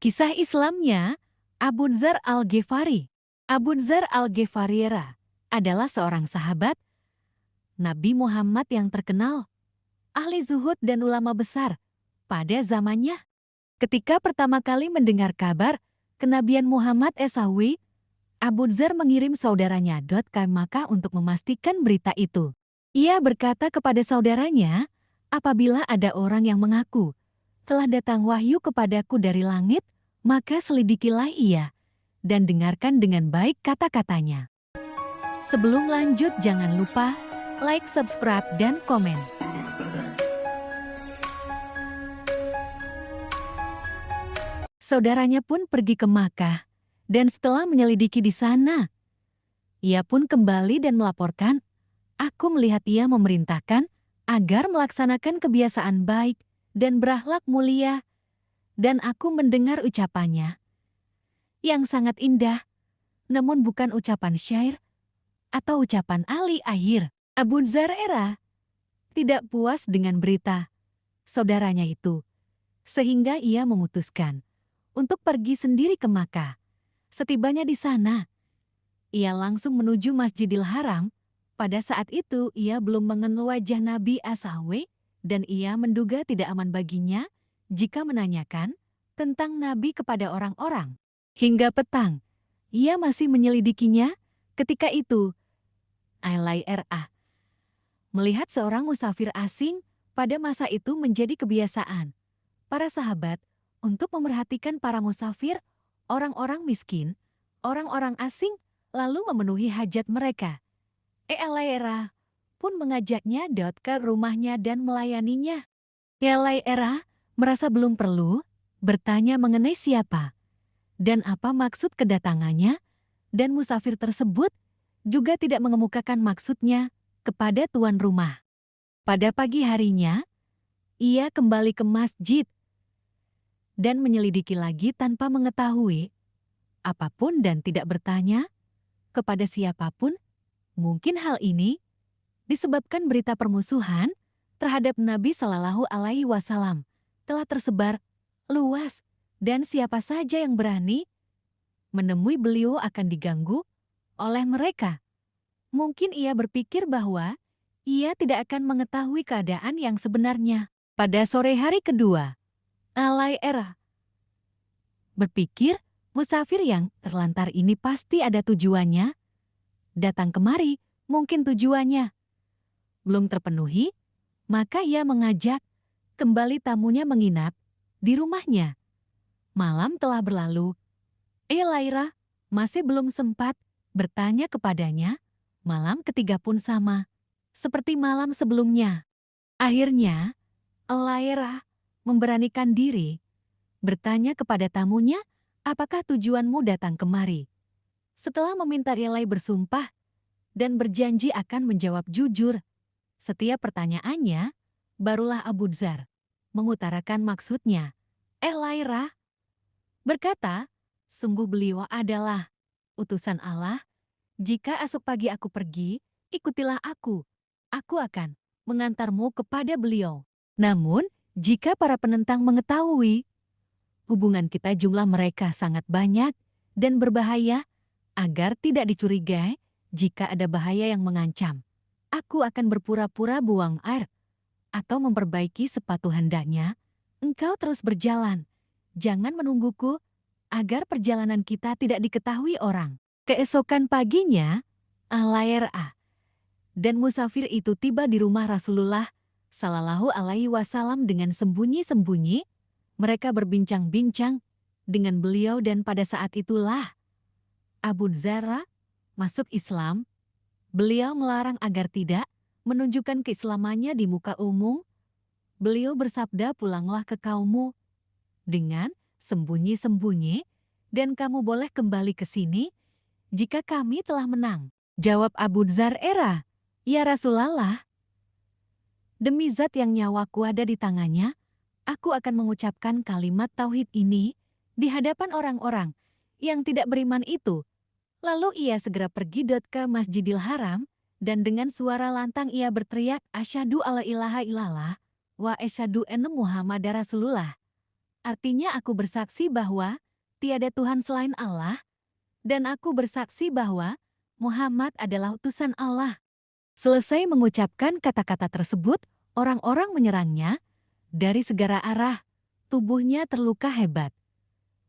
Kisah Islamnya, Abu Dzar Al-Ghifari. Abu Dzar Al-Ghifari adalah seorang sahabat Nabi Muhammad yang terkenal, ahli zuhud dan ulama besar pada zamannya. Ketika pertama kali mendengar kabar kenabian Muhammad SAW, Abu Dzar mengirim saudaranya ke Makkah untuk memastikan berita itu. Ia berkata kepada saudaranya, apabila ada orang yang mengaku telah datang wahyu kepadaku dari langit, maka selidikilah ia dan dengarkan dengan baik kata-katanya. Sebelum lanjut, jangan lupa like, subscribe, dan komen. Saudaranya pun pergi ke Makkah, dan setelah menyelidiki di sana, ia pun kembali dan melaporkan, aku melihat ia memerintahkan agar melaksanakan kebiasaan baik dan berakhlak mulia, dan aku mendengar ucapannya yang sangat indah, namun bukan ucapan syair atau ucapan ahli akhir. Abu Dzar tidak puas dengan berita saudaranya itu, sehingga ia memutuskan untuk pergi sendiri ke Makkah. Setibanya di sana, ia langsung menuju Masjidil Haram. Pada saat itu ia belum mengenal wajah Nabi SAW, dan ia menduga tidak aman baginya jika menanyakan tentang Nabi kepada orang-orang. Hingga petang, ia masih menyelidikinya. Ketika itu, melihat seorang musafir asing. Pada masa itu menjadi kebiasaan para sahabat untuk memerhatikan para musafir, orang-orang miskin, orang-orang asing, lalu memenuhi hajat mereka. Pun mengajaknya ke rumahnya dan melayaninya. Merasa belum perlu bertanya mengenai siapa dan apa maksud kedatangannya, dan musafir tersebut juga tidak mengemukakan maksudnya kepada tuan rumah. Pada pagi harinya, ia kembali ke masjid dan menyelidiki lagi tanpa mengetahui apapun dan tidak bertanya kepada siapapun. Mungkin hal ini disebabkan berita permusuhan terhadap Nabi Shallallahu Alaihi Wasallam telah tersebar luas, dan siapa saja yang berani menemui beliau akan diganggu oleh mereka. Mungkin ia berpikir bahwa ia tidak akan mengetahui keadaan yang sebenarnya. Pada sore hari kedua, berpikir musafir yang terlantar ini pasti ada tujuannya. Datang kemari, mungkin tujuannya belum terpenuhi, maka ia mengajak kembali tamunya menginap di rumahnya. Malam telah berlalu, masih belum sempat bertanya kepadanya. Malam ketiga pun sama, seperti malam sebelumnya. Akhirnya, memberanikan diri bertanya kepada tamunya, apakah tujuanmu datang kemari? Setelah meminta Elai bersumpah dan berjanji akan menjawab jujur setiap pertanyaannya, barulah Abu Dzar mengutarakan maksudnya. Elai berkata, sungguh beliau adalah utusan Allah. Jika esok pagi aku pergi, ikutilah aku. Aku akan mengantarmu kepada beliau. Namun, jika para penentang mengetahui hubungan kita jumlah mereka sangat banyak dan berbahaya, agar tidak dicurigai jika ada bahaya yang mengancam, aku akan berpura-pura buang air atau memperbaiki sepatu hendaknya. Engkau terus berjalan, jangan menungguku, agar perjalanan kita tidak diketahui orang. Keesokan paginya, dan musafir itu tiba di rumah Rasulullah Shallallahu Alaihi Wasallam dengan sembunyi-sembunyi. Mereka berbincang-bincang dengan beliau, dan pada saat itulah Abu Dzar masuk Islam. Beliau melarang agar tidak menunjukkan keislamannya di muka umum. Beliau bersabda, pulanglah ke kaummu dengan sembunyi-sembunyi, dan kamu boleh kembali ke sini jika kami telah menang. Jawab Abu Dzar, ya Rasulullah, demi zat yang nyawaku ada di tangannya, aku akan mengucapkan kalimat tauhid ini di hadapan orang-orang yang tidak beriman itu. Lalu ia segera pergi ke Masjidil Haram, dan dengan suara lantang ia berteriak, asyhadu alla ilaha illallah wa asyhadu anna Muhammadar Rasulullah. Artinya aku bersaksi bahwa tiada Tuhan selain Allah, dan aku bersaksi bahwa Muhammad adalah utusan Allah. Selesai mengucapkan kata-kata tersebut, orang-orang menyerangnya dari segala arah. Tubuhnya terluka hebat.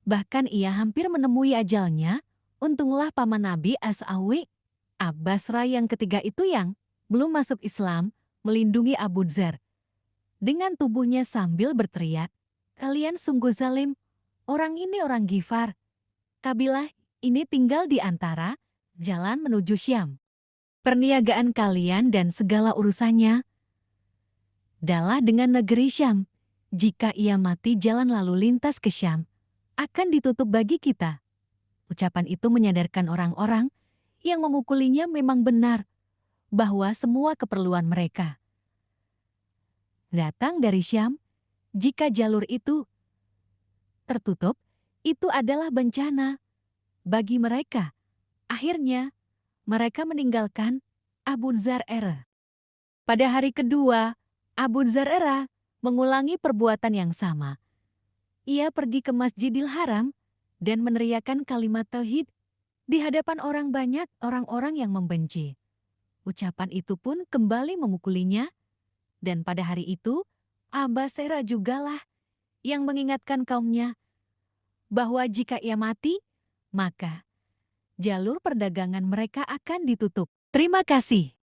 Bahkan ia hampir menemui ajalnya. Untunglah paman Nabi As'awi, Abbasra yang ketiga itu yang belum masuk Islam, melindungi Abu Dzar. Dengan tubuhnya sambil berteriak, "Kalian sungguh zalim, orang ini orang Gifar. Kabilah ini tinggal di antara jalan menuju Syam. Perniagaan kalian dan segala urusannya adalah dengan negeri Syam. Jika ia mati jalan lalu lintas ke Syam, akan ditutup bagi kita." Ucapan itu menyadarkan orang-orang yang memukulinya memang benar, bahwa semua keperluan mereka datang dari Syam. Jika jalur itu tertutup, itu adalah bencana bagi mereka. Akhirnya, mereka meninggalkan Abu Dzar. Pada hari kedua, Abu Dzar mengulangi perbuatan yang sama. Ia pergi ke Masjidil Haram dan meneriakkan kalimat tauhid di hadapan orang banyak, orang-orang yang membenci. Ucapan itu pun kembali memukulinya, dan pada hari itu, Abbasera jugalah yang mengingatkan kaumnya bahwa jika ia mati, maka jalur perdagangan mereka akan ditutup. Terima kasih.